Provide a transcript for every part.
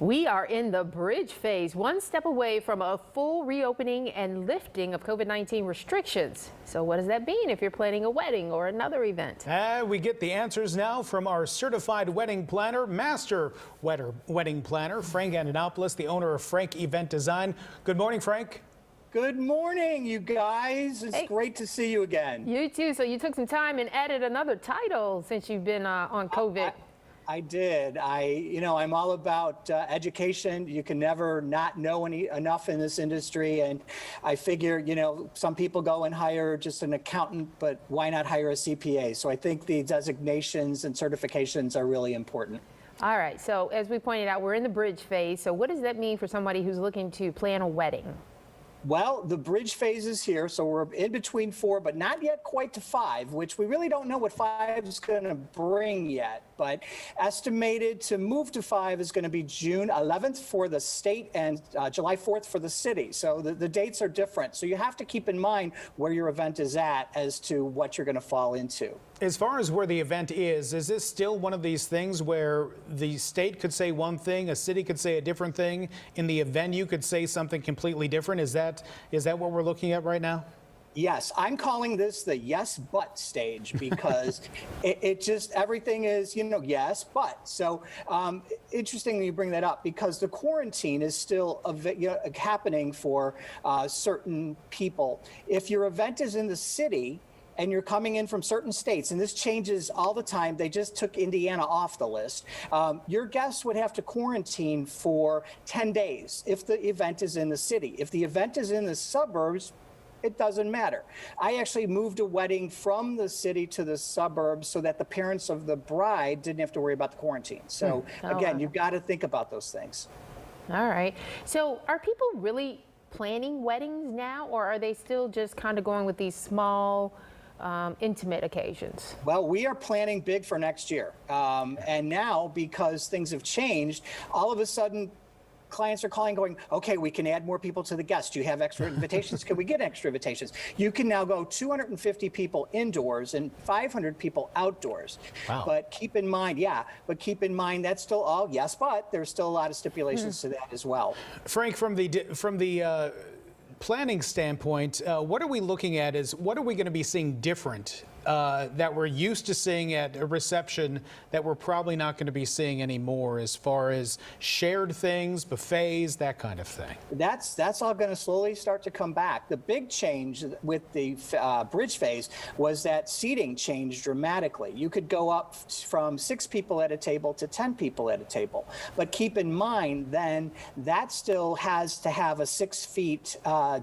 We are in the bridge phase, one step away from a full reopening and lifting of COVID-19 restrictions. So what does that mean if you're planning a wedding or another event? We get the answers now from our certified wedding planner, master wedding planner, Frank Antonopoulos, the owner of Frank Event Design. Good morning, Frank. Good morning, you guys. It's great to see you again. You too. So you took some time and added another title since you've been on COVID. I did. I'm all about education. You can never not know enough in this industry. And I figure, some people go and hire just an accountant, but why not hire a CPA? So I think the designations and certifications are really important. All right. So as we pointed out, we're in the bridge phase. So what does that mean for somebody who's looking to plan a wedding? Well, the bridge phase is here, so we're in between 4, but not yet quite to 5, which we really don't know what 5 is going to bring yet. But estimated to move to 5 is going to be June 11th for the state and July 4th for the city. So the dates are different. So you have to keep in mind where your event is at as to what you're going to fall into. As far as where the event is this still one of these things where the state could say one thing, a city could say a different thing, in the venue could say something completely different? Is that what we're looking at right now? Yes, I'm calling this the yes, but stage because it just, everything is, yes, but. So interesting that you bring that up because the quarantine is still happening for certain people. If your event is in the city, and you're coming in from certain states, and this changes all the time. They just took Indiana off the list. Your guests would have to quarantine for 10 days if the event is in the city. If the event is in the suburbs, it doesn't matter. I actually moved a wedding from the city to the suburbs so that the parents of the bride didn't have to worry about the quarantine. So again, you've got to think about those things. All right. So are people really planning weddings now, or are they still just kind of going with these small, intimate occasions? Well, we are planning big for next year. And now, because things have changed, all of a sudden, clients are calling going, okay, we can add more people to the guests. Do you have extra invitations? Can we get extra invitations? You can now go 250 people indoors and 500 people outdoors. Wow. But keep in mind, that's still all yes, but there's still a lot of stipulations to that as well. Frank, from the planning standpoint, what are we looking at what are we going to be seeing different that we're used to seeing at a reception that we're probably not going to be seeing anymore as far as shared things, buffets, that kind of thing? That's all going to slowly start to come back. The big change with the bridge phase was that seating changed dramatically. You could go up from 6 people at a table to 10 people at a table. But keep in mind then that still has to have a 6 feet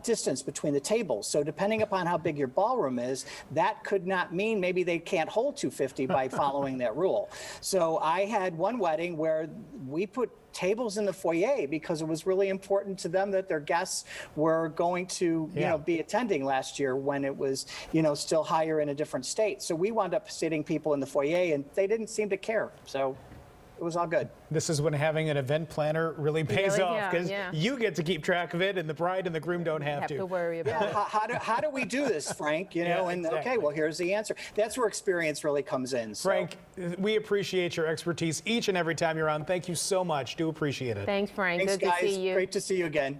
distance between the tables. So depending upon how big your ballroom is, that could not mean maybe they can't hold 250 by following that rule. So I had one wedding where we put tables in the foyer because it was really important to them that their guests were going to be attending last year when it was still higher in a different state. So we wound up sitting people in the foyer and they didn't seem to care. So it was all good. This is when having an event planner really pays off because you get to keep track of it and the bride and the groom don't have to worry about it. How do we do this, Frank? Exactly. Okay, well, here's the answer. That's where experience really comes in. So. Frank, we appreciate your expertise each and every time you're on. Thank you so much. Do appreciate it. Thanks, Frank. Thanks, Good guys. to see you. Great to see you again.